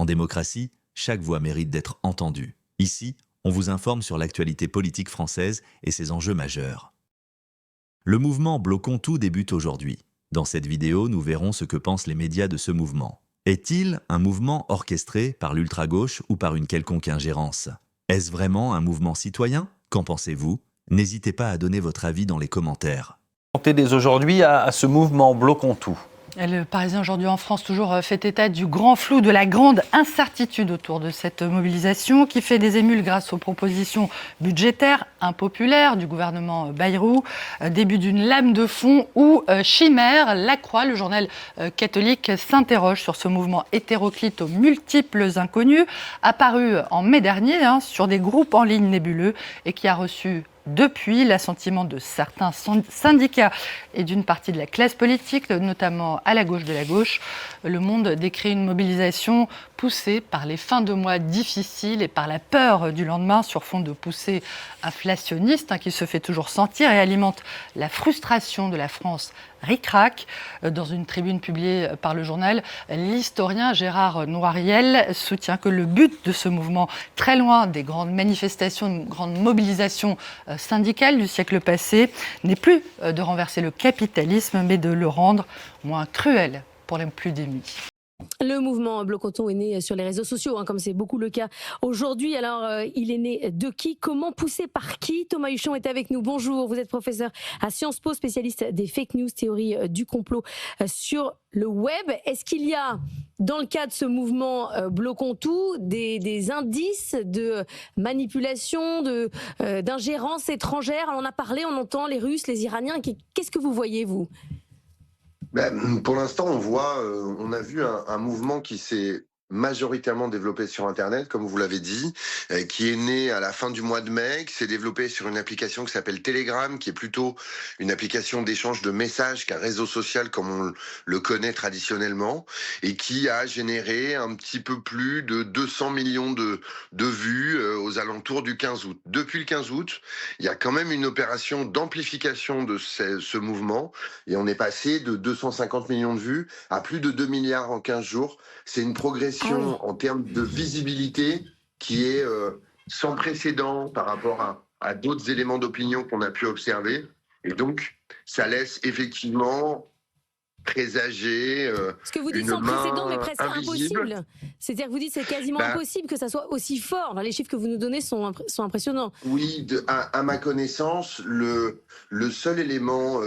En démocratie, chaque voix mérite d'être entendue. Ici, on vous informe sur l'actualité politique française et ses enjeux majeurs. Le mouvement Bloquons tout débute aujourd'hui. Dans cette vidéo, nous verrons ce que pensent les médias de ce mouvement. Est-il un mouvement orchestré par l'ultra-gauche ou par une quelconque ingérence? Est-ce vraiment un mouvement citoyen? Qu'en pensez-vous? N'hésitez pas à donner votre avis dans les commentaires. Dès aujourd'hui à ce mouvement Bloquons tout. Le Parisien aujourd'hui en France toujours fait état du grand flou, de la grande incertitude autour de cette mobilisation qui fait des émules grâce aux propositions budgétaires impopulaires du gouvernement Bayrou, début d'une lame de fond ou chimère. La Croix, le journal catholique, s'interroge sur ce mouvement hétéroclite aux multiples inconnus, apparu en mai dernier sur des groupes en ligne nébuleux et qui a reçu depuis l'assentiment de certains syndicats et d'une partie de la classe politique, notamment à la gauche de la gauche. Le Monde décrit une mobilisation poussée par les fins de mois difficiles et par la peur du lendemain sur fond de poussée inflationniste qui se fait toujours sentir et alimente la frustration de la France ric-rac. Dans une tribune publiée par le journal, l'historien Gérard Noiriel soutient que le but de ce mouvement, très loin des grandes manifestations, grandes mobilisations syndicales du siècle passé, n'est plus de renverser le capitalisme, mais de le rendre moins cruel pour les plus démunis. Le mouvement Bloquons tout est né sur les réseaux sociaux, comme c'est beaucoup le cas aujourd'hui. Alors, il est né de qui? Comment? Poussé par qui? Thomas Huchon est avec nous. Bonjour, vous êtes professeur à Sciences Po, spécialiste des fake news, théorie du complot sur le web. Est-ce qu'il y a, dans le cas de ce mouvement Bloquons tout, des indices de manipulation, d'ingérence étrangère? On en a parlé, on entend les Russes, les Iraniens. Qu'est-ce que vous voyez, vous? Pour l'instant, on a vu un mouvement qui s'est majoritairement développé sur Internet, comme vous l'avez dit, qui est né à la fin du mois de mai, qui s'est développé sur une application qui s'appelle Telegram, qui est plutôt une application d'échange de messages qu'un réseau social comme on le connaît traditionnellement, et qui a généré un petit peu plus de 200 millions de vues aux alentours du 15 août. Depuis le 15 août, il y a quand même une opération d'amplification de ce mouvement, et on est passé de 250 millions de vues à plus de 2 milliards en 15 jours. C'est une progression en termes de visibilité qui est sans précédent par rapport à d'autres éléments d'opinion qu'on a pu observer. Et donc, ça laisse effectivement présager ce que vous dites sans précédent, mais presque impossible. C'est-à-dire que vous dites que c'est quasiment impossible que ça soit aussi fort. Les chiffres que vous nous donnez sont impressionnants. Oui, à ma connaissance, le seul élément...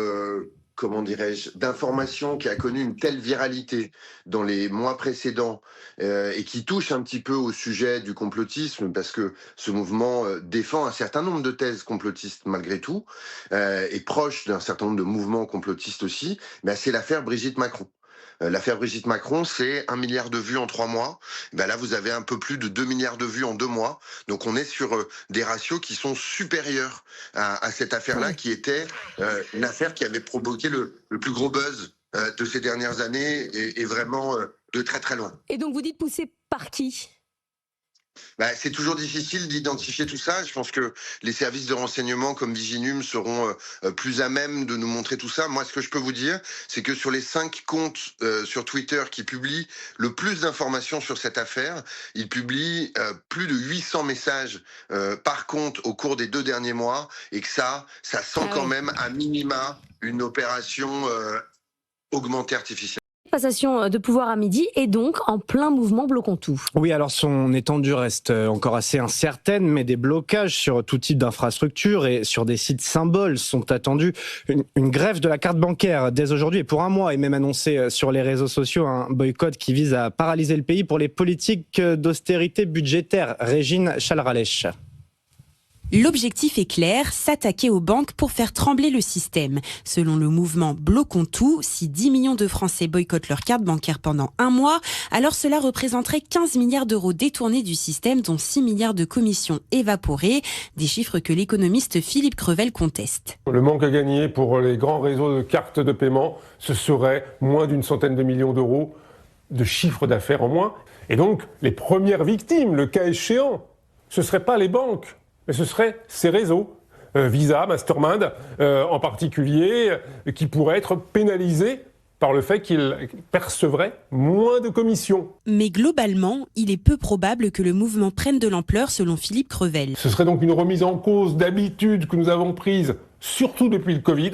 comment dirais-je, d'information qui a connu une telle viralité dans les mois précédents et qui touche un petit peu au sujet du complotisme, parce que ce mouvement défend un certain nombre de thèses complotistes malgré tout, et proche d'un certain nombre de mouvements complotistes aussi, c'est l'affaire Brigitte Macron. L'affaire Brigitte Macron, c'est 1 milliard de vues en 3 mois. Là, vous avez un peu plus de 2 milliards de vues en 2 mois. Donc, on est sur des ratios qui sont supérieurs à cette affaire-là, qui était une affaire qui avait provoqué le plus gros buzz de ces dernières années et vraiment de très très loin. Et donc, vous dites poussé par qui ? C'est toujours difficile d'identifier tout ça. Je pense que les services de renseignement comme Viginum seront plus à même de nous montrer tout ça. Moi, ce que je peux vous dire, c'est que sur les 5 comptes sur Twitter qui publient le plus d'informations sur cette affaire, ils publient plus de 800 messages par compte au cours des 2 derniers mois, et que ça sent quand même à minima une opération augmentée artificielle. Passation de pouvoir à midi et donc en plein mouvement Bloquons tout. Oui, alors son étendue reste encore assez incertaine, mais des blocages sur tout type d'infrastructures et sur des sites symboles sont attendus. Une grève de la carte bancaire dès aujourd'hui et pour un mois est même annoncé sur les réseaux sociaux un boycott qui vise à paralyser le pays pour les politiques d'austérité budgétaire. Régine Chalralèche. L'objectif est clair, s'attaquer aux banques pour faire trembler le système. Selon le mouvement Bloquons tout, si 10 millions de Français boycottent leur carte bancaire pendant un mois, alors cela représenterait 15 milliards d'euros détournés du système, dont 6 milliards de commissions évaporées, des chiffres que l'économiste Philippe Crevel conteste. Le manque à gagner pour les grands réseaux de cartes de paiement, ce serait moins d'une centaine de millions d'euros de chiffre d'affaires en moins. Et donc, les premières victimes, le cas échéant, ce ne seraient pas les banques, mais ce seraient ces réseaux, Visa, Mastermind en particulier, qui pourraient être pénalisés par le fait qu'ils percevraient moins de commissions. Mais globalement, il est peu probable que le mouvement prenne de l'ampleur selon Philippe Crevel. Ce serait donc une remise en cause d'habitudes que nous avons prises, surtout depuis le Covid.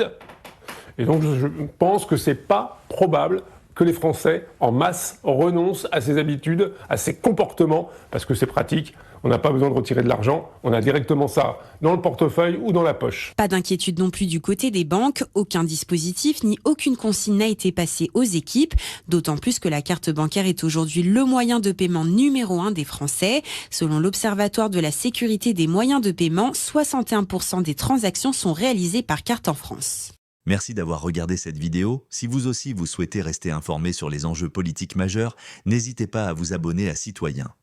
Et donc je pense que c'est pas probable que les Français en masse renoncent à ces habitudes, à ces comportements, parce que c'est pratique. On n'a pas besoin de retirer de l'argent, on a directement ça dans le portefeuille ou dans la poche. Pas d'inquiétude non plus du côté des banques, aucun dispositif ni aucune consigne n'a été passée aux équipes, d'autant plus que la carte bancaire est aujourd'hui le moyen de paiement numéro 1 des Français. Selon l'Observatoire de la sécurité des moyens de paiement, 61% des transactions sont réalisées par carte en France. Merci d'avoir regardé cette vidéo. Si vous aussi vous souhaitez rester informé sur les enjeux politiques majeurs, n'hésitez pas à vous abonner à Citoyen.